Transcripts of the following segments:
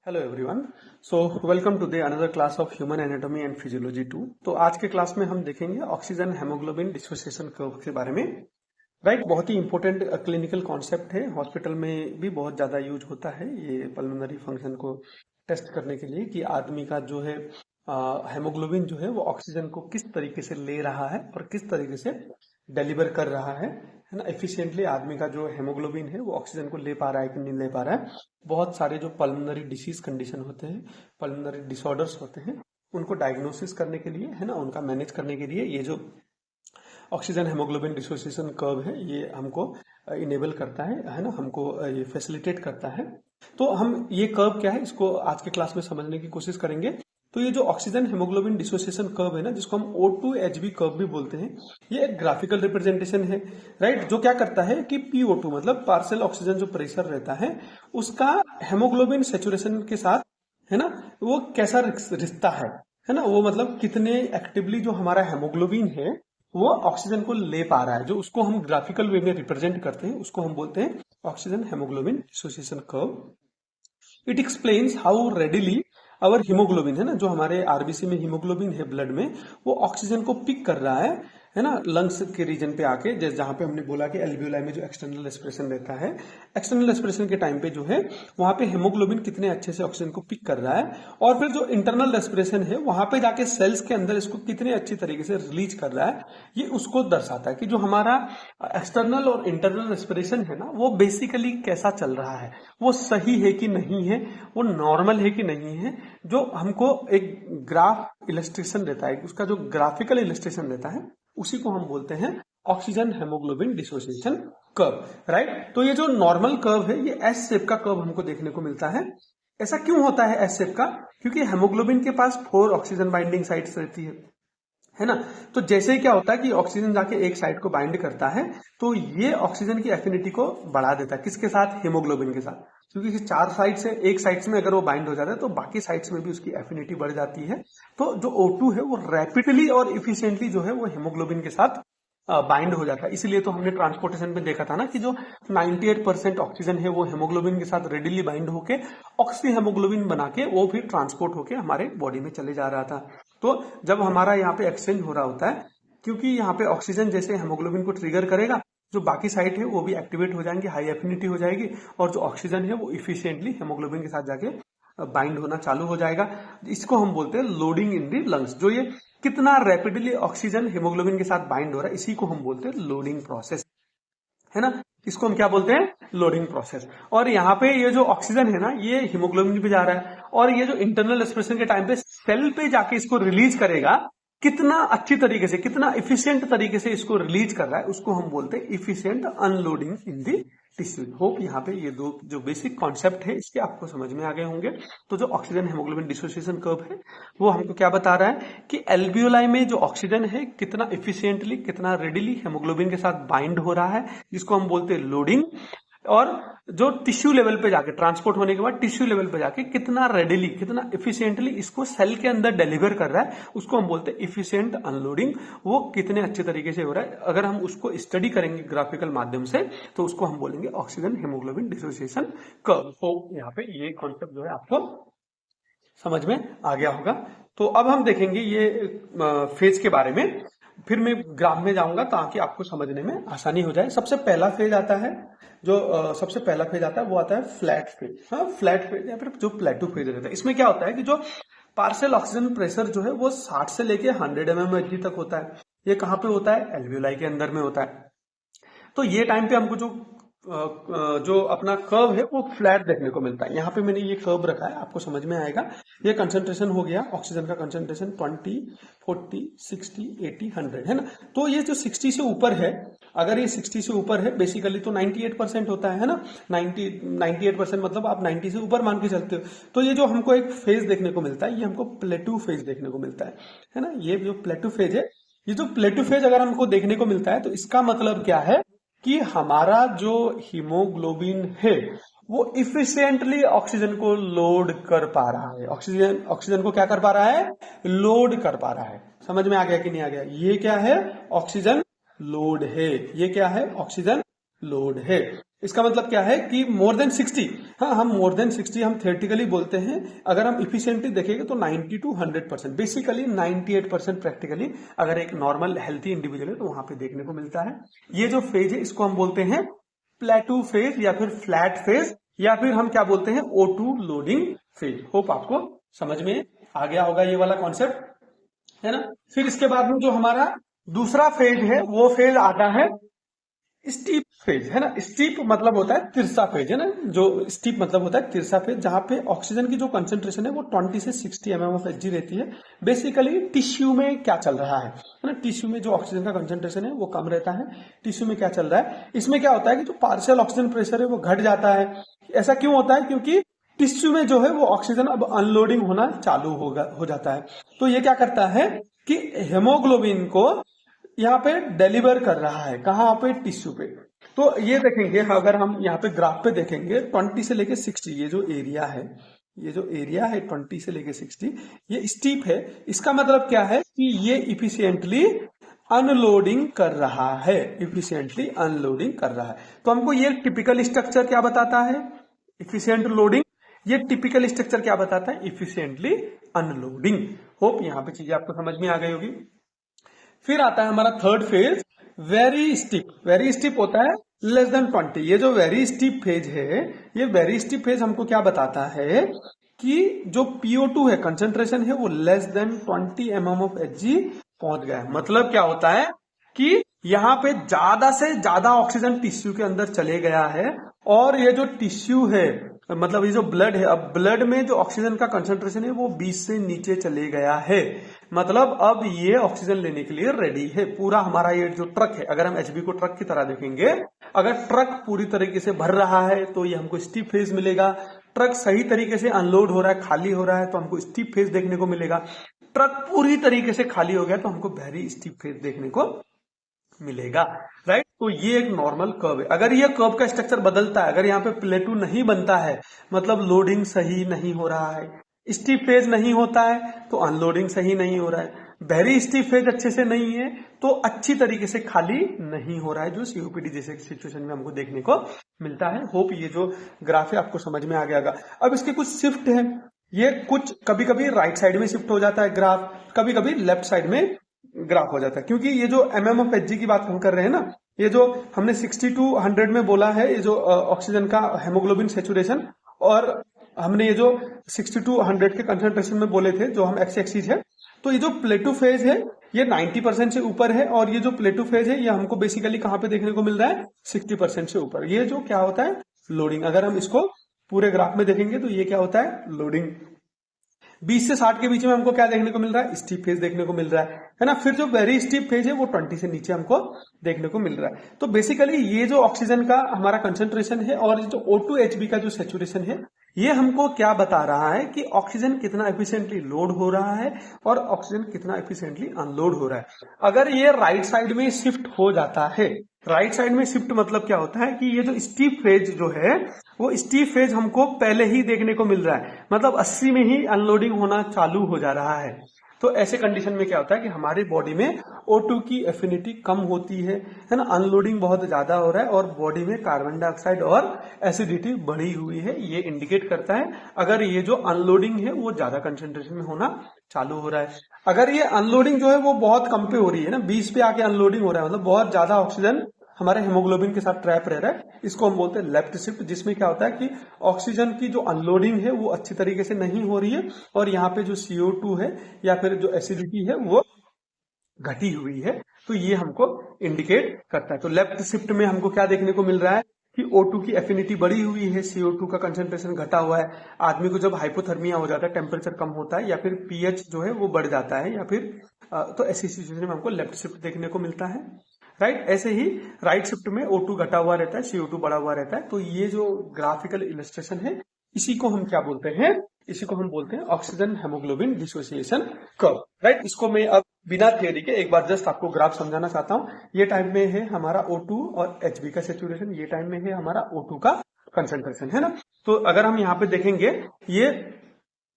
Hello everyone. So welcome to the another class of human anatomy and physiology 2। तो आज के class में हम देखेंगे ऑक्सीजन हेमोग्लोबिन डिसोसिएशन कर्व के बारे में। राइट, बहुत ही इंपॉर्टेंट क्लिनिकल कॉन्सेप्ट है। हॉस्पिटल में भी बहुत ज्यादा यूज होता है ये पल्मोनरी फंक्शन को टेस्ट करने के लिए कि आदमी का जो है हेमोग्लोबिन जो है वो ऑक्सीजन को किस तरीके से ले रहा है और किस तरीके से डिलीवर कर रहा है ना। एफिशिएंटली आदमी का जो हेमोग्लोबिन है वो ऑक्सीजन को ले पा रहा है कि नहीं ले पा रहा है। बहुत सारे जो पल्मोनरी डिसीज कंडीशन होते हैं, पल्मोनरी डिसऑर्डर्स होते हैं, उनको डायग्नोसिस करने के लिए है ना, उनका मैनेज करने के लिए ये जो ऑक्सीजन हेमोग्लोबिन डिसोसिएशन कर्व है ये हमको इनेबल करता है ना, हमको ये फैसिलिटेट करता है। तो हम ये कर्व क्या है इसको आज के क्लास में समझने की कोशिश करेंगे। तो ये जो ऑक्सीजन हेमोग्लोबिन डिसोसिएशन कर्व है ना, जिसको हम O2HB कर्व भी बोलते हैं, ये एक ग्राफिकल रिप्रेजेंटेशन है। राइट, जो क्या करता है कि PO2 मतलब पार्शियल ऑक्सीजन जो प्रेशर रहता है उसका हेमोग्लोबिन सेचुरेशन के साथ है ना, वो कैसा रिश्ता है ना, वो मतलब कितने एक्टिवली जो हमारा हेमोग्लोबिन है वो ऑक्सीजन को ले पा रहा है, जो उसको हम ग्राफिकल वे में रिप्रेजेंट करते हैं उसको हम बोलते हैं oxygen haemoglobin dissociation curve. It explains how readily our haemoglobin है ना, जो हमारे आरबीसी में हीमोग्लोबिन है ब्लड में, वो ऑक्सीजन को पिक कर रहा है ना, लंग्स के रीजन पे आके, जैसे जहां पे हमने बोला कि एल्वियोलाई में जो एक्सटर्नल रेस्पिरेशन रहता है, एक्सटर्नल रेस्पिरेशन के टाइम पे जो है वहां पे हेमोग्लोबिन कितने अच्छे से ऑक्सीजन को पिक कर रहा है, और फिर जो इंटरनल रेस्पिरेशन है वहां पे जाके सेल्स के अंदर इसको कितने अच्छी तरीके से रिलीज कर रहा है, ये उसको दर्शाता है कि जो हमारा एक्सटर्नल और इंटरनल रेस्पिरेशन है ना वो बेसिकली कैसा चल रहा है, वो सही है कि नहीं है, वो नॉर्मल है कि नहीं है। जो हमको एक ग्राफ इलस्ट्रेशन रहता है, उसका जो ग्राफिकल इलस्ट्रेशन रहता है उसी को हम बोलते हैं oxygen haemoglobin dissociation curve. Right, तो ये जो नॉर्मल कर्व है ये एस शेप का कर्व हमको देखने को मिलता है। ऐसा क्यों होता है एस शेप का? क्योंकि हेमोग्लोबिन के पास 4 ऑक्सीजन बाइंडिंग साइट्स रहती है ना। तो जैसे ही क्या होता है कि ऑक्सीजन जाके एक साइड को बाइंड करता है तो ये ऑक्सीजन की एफिनिटी को बढ़ा देता है। किसके साथ? हेमोग्लोबिन के साथ। क्योंकि 4 साइड से एक साइड में अगर वो बाइंड हो जाता है तो बाकी साइड्स में भी उसकी एफिनिटी बढ़ जाती है। तो जो O2 है वो रैपिडली और इफिशिएंटली जो है वो हेमोग्लोबिन के साथ बाइंड हो जाता है। इसलिए तो हमने ट्रांसपोर्टेशन में देखा था ना कि जो 98% ऑक्सीजन है वो हेमोग्लोबिन के साथ रेडिली बाइंड होके ऑक्सी हेमोग्लोबिन बना के वो भी ट्रांसपोर्ट होके हमारे बॉडी में चले जा रहा था। तो जब हमारा यहाँ पे एक्सचेंज हो रहा होता है, क्योंकि यहाँ पे ऑक्सीजन जैसे हेमोग्लोबिन को ट्रिगर करेगा, जो बाकी साइट है वो भी एक्टिवेट हो जाएंगी, हाई एफिनिटी हो जाएगी, और जो ऑक्सीजन है वो इफिशिएंटली हेमोग्लोबिन के साथ जाके बाइंड होना चालू हो जाएगा। इसको हम बोलते हैं लोडिंग इन दी लंग्स। जो ये कितना रैपिडली ऑक्सीजन हेमोग्लोबिन के साथ बाइंड हो रहा है इसी को हम बोलते हैं लोडिंग प्रोसेस, है ना। इसको हम क्या बोलते हैं? Loading process. और यहाँ पे ये जो ऑक्सीजन है ना ये हीमोग्लोबिन पे जा रहा है, और ये जो इंटरनल रेस्पिरेशन के टाइम पे सेल पे जाके इसको रिलीज करेगा, कितना अच्छी तरीके से, कितना इफिशिएंट तरीके से इसको रिलीज कर रहा है, उसको हम बोलते हैं इफिशिएंट अनलोडिंग इन दी टिश्यू। होप यहाँ पे ये दो जो बेसिक कॉन्सेप्ट है इसके आपको समझ में आ गए होंगे। तो जो ऑक्सीजन हेमोग्लोबिन डिसोसिएशन कर्व है वो हमको क्या बता रहा है कि एल्वियोलाई में जो ऑक्सीजन है कितना इफिशिएंटली, कितना रेडिली हेमोग्लोबिन के साथ बाइंड हो रहा है, जिसको हम बोलते हैं लोडिंग, और जो टिश्यू लेवल पे जाके ट्रांसपोर्ट होने के बाद टिश्यू लेवल पे जाके कितना रेडिली, कितना इफिशिएंटली इसको सेल के अंदर डिलीवर कर रहा है, उसको हम बोलते हैं इफिशिएंट अनलोडिंग। वो कितने अच्छे तरीके से हो रहा है, अगर हम उसको स्टडी करेंगे ग्राफिकल माध्यम से तो उसको हम बोलेंगे ऑक्सीजन हेमोग्लोबिन डिसोसिएशन कर्व। तो यहाँ पे ये कॉन्सेप्ट जो है आपको समझ में आ गया होगा। तो अब हम देखेंगे ये फेज के बारे में, फिर मैं ग्राफ में जाऊंगा ताकि आपको समझने में आसानी हो जाए। सबसे पहला फेज आता है, जो सबसे पहला फेज आता है वो आता है फ्लैट फेज। हाँ, फ्लैट फेज या फिर जो प्लेटू फेज रहता है। इसमें क्या होता है कि जो पार्शियल ऑक्सीजन प्रेशर जो है वो 60 से लेके 100 mmHg तक होता है। ये कहाँ पे होता है? एल्वियोलाई के अंदर में होता है। तो ये टाइम पे हमको जो अपना कर्व है वो फ्लैट देखने को मिलता है। यहाँ पे मैंने ये कर्व रखा है, आपको समझ में आएगा। ये कंसंट्रेशन हो गया, ऑक्सीजन का कंसंट्रेशन 20, 40, 60, 80, 100 है ना। तो ये जो 60 से ऊपर है, अगर ये 60 से ऊपर है बेसिकली तो 98% होता है ना। 98% मतलब आप 90 से ऊपर मान के चलते हो। तो ये जो हमको एक फेज देखने को मिलता है ये हमको प्लेटू फेज देखने को मिलता है ना। ये जो प्लेटू फेज है, ये जो प्लेटू फेज अगर हमको देखने को मिलता है तो इसका मतलब क्या है कि हमारा जो हीमोग्लोबिन है वो इफिशिएंटली ऑक्सीजन को लोड कर पा रहा है। ऑक्सीजन को क्या कर पा रहा है? लोड कर पा रहा है। समझ में आ गया कि नहीं आ गया? ये क्या है? ऑक्सीजन लोड है। ये क्या है? ऑक्सीजन लोड है। इसका मतलब क्या है कि मोर देन 60, हाँ हम मोर देन 60 हम थियोरेटिकली बोलते हैं। अगर हम इफिशिएंटली देखेंगे तो 90 to 100%, बेसिकली 98% प्रैक्टिकली अगर एक नॉर्मल हेल्थी इंडिविजुअल है तो वहां पे देखने को मिलता है। ये जो फेज है इसको हम बोलते हैं प्लेटू फेज या फिर फ्लैट फेज या फिर हम क्या बोलते हैं O2 लोडिंग फेज। होप आपको समझ में आ गया होगा ये वाला कॉन्सेप्ट, है ना। फिर इसके बाद में जो हमारा दूसरा फेज है वो फेज आता है स्टीप फेज, है ना। स्टीप मतलब होता है तिरछा फेज, है ना। जो स्टीप मतलब होता है तिरछा फेज, जहां पे ऑक्सीजन की जो कंसंट्रेशन है वो 20 से 60 mm ऑफ Hg रहती है। बेसिकली टिश्यू में क्या चल रहा है ना, टिश्यू में जो ऑक्सीजन का कंसंट्रेशन है वो कम रहता है। टिश्यू में क्या चल रहा है, इसमें क्या होता है कि जो पार्शियल ऑक्सीजन प्रेशर है वो घट जाता है। ऐसा क्यों होता है, क्योंकि टिश्यू में जो है वो ऑक्सीजन अब अनलोडिंग होना चालू हो जाता है। तो ये क्या करता है कि हेमोग्लोबिन को यहाँ पे डिलीवर कर रहा है, कहाँ पे, टिश्यू पे। तो ये देखेंगे अगर हम यहाँ पे ग्राफ पे देखेंगे 20 से लेके 60, ये जो एरिया है, ये जो एरिया है 20 से लेके 60, ये स्टीप है। इसका मतलब क्या है कि ये इफिशियंटली अनलोडिंग कर रहा है, इफिशियंटली अनलोडिंग कर रहा है। तो हमको ये टिपिकल स्ट्रक्चर क्या बताता है, इफिशियंट लोडिंग। ये टिपिकल स्ट्रक्चर क्या बताता है, इफिशियंटली अनलोडिंग। होप यहाँ पे चीजें आपको समझ में आ गई होगी। फिर आता है हमारा third phase, very steep. Very steep होता है लेस देन 20। ये जो वेरी स्टीप फेज है, ये वेरी स्टीप फेज हमको क्या बताता है कि जो PO2 है, कंसंट्रेशन है, वो less than 20 mm of Hg पहुंच गया है। मतलब क्या होता है कि यहाँ पे ज्यादा से ज्यादा ऑक्सीजन टिश्यू के अंदर चले गया है, और ये जो टिश्यू है, मतलब ये जो ब्लड है, अब ब्लड में जो ऑक्सीजन का कंसंट्रेशन है वो 20 से नीचे चले गया है। मतलब अब ये ऑक्सीजन लेने के लिए रेडी है। पूरा हमारा ये जो ट्रक है, अगर हम HB को ट्रक की तरह देखेंगे, अगर ट्रक पूरी तरीके से भर रहा है तो ये हमको स्टीप फेज मिलेगा। ट्रक सही तरीके से अनलोड हो रहा है, खाली हो रहा है, तो हमको स्टीप फेज देखने को मिलेगा। ट्रक पूरी तरीके से खाली हो गया तो हमको वेरी स्टीप फेज देखने को मिलेगा, राइट। तो ये एक नॉर्मल कर्व है। अगर ये कर्व का स्ट्रक्चर बदलता है, अगर यहाँ पे प्लेटू नहीं बनता है, मतलब लोडिंग सही नहीं हो रहा है, स्टीप फेज नहीं होता है, तो अनलोडिंग सही नहीं हो रहा है, वेरी स्टीप फेज अच्छे से नहीं है, तो अच्छी तरीके से खाली नहीं हो रहा है, जो COPD जैसे सिचुएशन में हमको देखने को मिलता है। होप ये जो ग्राफ है आपको समझ में आ गया होगा। अब इसके कुछ शिफ्ट है, ये कुछ कभी कभी राइट साइड में शिफ्ट हो जाता है ग्राफ, कभी कभी लेफ्ट साइड में ग्राफ हो जाता है, क्योंकि ये जो mm ऑफ Hg की बात हम कर रहे हैं ना, ये जो हमने 60 to 100 में बोला है, ये जो ऑक्सीजन का हेमोग्लोबिन सेचुरेशन, और हमने ये जो 60 to 100 के कंसंट्रेशन में बोले थे, जो हम एक्स एक्सिस है। तो ये जो प्लेटू फेज है ये 90% से ऊपर है, और ये जो प्लेटू फेज है ये हमको बेसिकली कहाँ पे देखने को मिल रहा है, 60% से ऊपर। ये जो क्या होता है, लोडिंग। अगर हम इसको पूरे ग्राफ में देखेंगे तो ये क्या होता है, लोडिंग। 20 से 60 के बीच में हमको क्या देखने को मिल रहा है, स्टीप फेज देखने को मिल रहा है ना। फिर जो वेरी स्टीप फेज है वो 20 से नीचे हमको देखने को मिल रहा है। तो बेसिकली ये जो ऑक्सीजन का हमारा कंसंट्रेशन है और जो O2 Hb का जो सेचुरेशन है, ये हमको क्या बता रहा है कि ऑक्सीजन कितना एफिशिएंटली लोड हो रहा है और ऑक्सीजन कितना एफिशिएंटली अनलोड हो रहा है। अगर ये राइट साइड में शिफ्ट हो जाता है, राइट साइड में शिफ्ट मतलब क्या होता है कि ये जो स्टीप फेज जो है वो स्टीप फेज हमको पहले ही देखने को मिल रहा है, मतलब 80 में ही अनलोडिंग होना चालू हो जा रहा है। तो ऐसे कंडीशन में क्या होता है कि हमारी बॉडी में O2 की एफिनिटी कम होती है ना, अनलोडिंग बहुत ज्यादा हो रहा है और बॉडी में कार्बन डाइऑक्साइड और एसिडिटी बढ़ी हुई है। ये इंडिकेट करता है अगर ये जो अनलोडिंग है वो ज्यादा कंसेंट्रेशन में होना चालू हो रहा है। अगर ये अनलोडिंग जो है वो बहुत कम पे हो रही है ना, 20 पे आके अनलोडिंग हो रहा है, मतलब बहुत ज्यादा ऑक्सीजन हमारे हेमोग्लोबिन के साथ ट्रैप रह रहा है, इसको हम बोलते हैं लेफ्ट शिफ्ट, जिसमें क्या होता है कि ऑक्सीजन की जो अनलोडिंग है वो अच्छी तरीके से नहीं हो रही है और यहाँ पे जो CO2 है या फिर जो एसिडिटी है वो घटी हुई है। तो ये हमको इंडिकेट करता है। तो लेफ्ट शिफ्ट में हमको क्या देखने को मिल रहा है कि O2 की एफिनिटी बढ़ी हुई है, CO2 का कंसेंट्रेशन घटा हुआ है। आदमी को जब हाइपोथर्मिया हो जाता है, टेम्परेचर कम होता है या फिर pH जो है वो बढ़ जाता है या फिर तो ऐसी सिचुएशन में हमको लेफ्ट शिफ्ट देखने को मिलता है, राइट। ऐसे ही राइट शिफ्ट में O2 घटा हुआ रहता है, CO2 बढ़ा हुआ रहता है। तो ये जो ग्राफिकल इलस्ट्रेशन है इसी को हम क्या बोलते हैं, इसी को हम बोलते हैं oxygen haemoglobin dissociation curve, right. इसको मैं अब बिना थियरी के एक बार जस्ट आपको ग्राफ समझाना चाहता हूं। ये टाइम में है हमारा O2 और Hb का सेचुरेशन, ये टाइम में है हमारा O2 का कंसेंट्रेशन, है ना। तो अगर हम यहाँ पे देखेंगे ये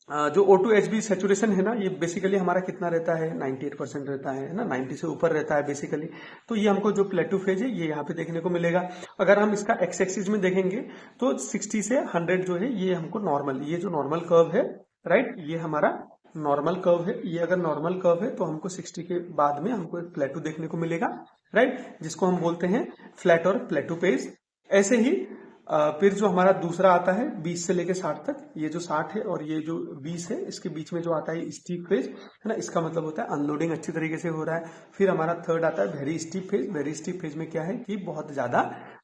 जो O2HB सेचुरेशन है ना, ये बेसिकली हमारा कितना रहता है, 98% रहता है ना, 90 से ऊपर रहता है बेसिकली। तो ये हमको जो प्लेटो फेज है ये यहाँ पे देखने को मिलेगा। अगर हम इसका एक्स एक्सिस में देखेंगे तो 60 से 100 जो है ये हमको नॉर्मल, ये जो नॉर्मल कर्व है, राइट, ये हमारा नॉर्मल कर्व है। ये अगर नॉर्मल कर्व है तो हमको 60 के बाद में हमको एक प्लेटो देखने को मिलेगा, राइट, जिसको हम बोलते हैं फ्लैट और प्लेटो फेज। ऐसे ही फिर जो हमारा दूसरा आता है 20 से लेके 60 तक, ये जो 60 है और ये जो 20 है, इसके बीच में जो आता है स्टीप फेज है ना, इसका मतलब होता है अनलोडिंग अच्छी तरीके से हो रहा है। फिर हमारा थर्ड आता है very steep phase. Very steep phase में क्या है कि बहुत ज्यादा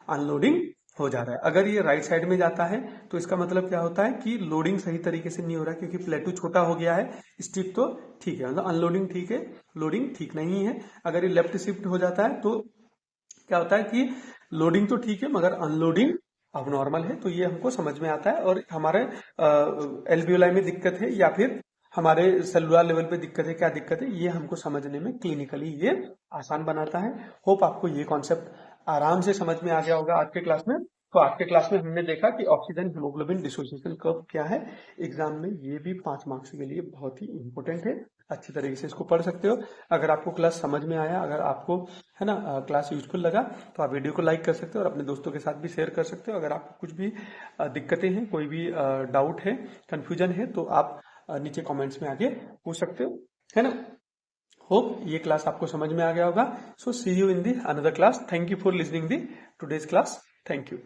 अनलोडिंग हो जा रहा है। अगर ये राइट साइड में जाता है तो इसका मतलब क्या होता है कि लोडिंग सही तरीके से नहीं हो रहा है, क्योंकि प्लेटो छोटा हो गया है। स्टीप तो ठीक है, मतलब अनलोडिंग ठीक है, लोडिंग ठीक नहीं है। अगर ये लेफ्ट शिफ्ट हो जाता है तो क्या होता है कि लोडिंग तो ठीक है मगर अनलोडिंग अब नॉर्मल है। तो ये हमको समझ में आता है। और हमारे एल्वियोलाई में दिक्कत है या फिर हमारे सेलुलर लेवल पे दिक्कत है, क्या दिक्कत है, ये हमको समझने में क्लिनिकली ये आसान बनाता है। होप आपको ये कॉन्सेप्ट आराम से समझ में आ गया होगा आज के क्लास में। तो आज के क्लास में हमने देखा कि ऑक्सीजन हीमोग्लोबिन डिसोसिएशन कर्व क्या है। एग्जाम में ये भी 5 मार्क्स के लिए बहुत ही इंपॉर्टेंट है, अच्छी तरीके से इसको पढ़ सकते हो। अगर आपको क्लास समझ में आया, अगर आपको है ना क्लास यूजफुल लगा, तो आप वीडियो को लाइक कर सकते हो और अपने दोस्तों के साथ भी शेयर कर सकते हो। अगर आपको कुछ भी दिक्कतें हैं, कोई भी डाउट है, कंफ्यूजन है, तो आप नीचे कमेंट्स में आके पूछ सकते हो, है ना। होप ये क्लास आपको समझ में आ गया होगा। So see you in the another class. Thank you for listening the today's class. Thank you.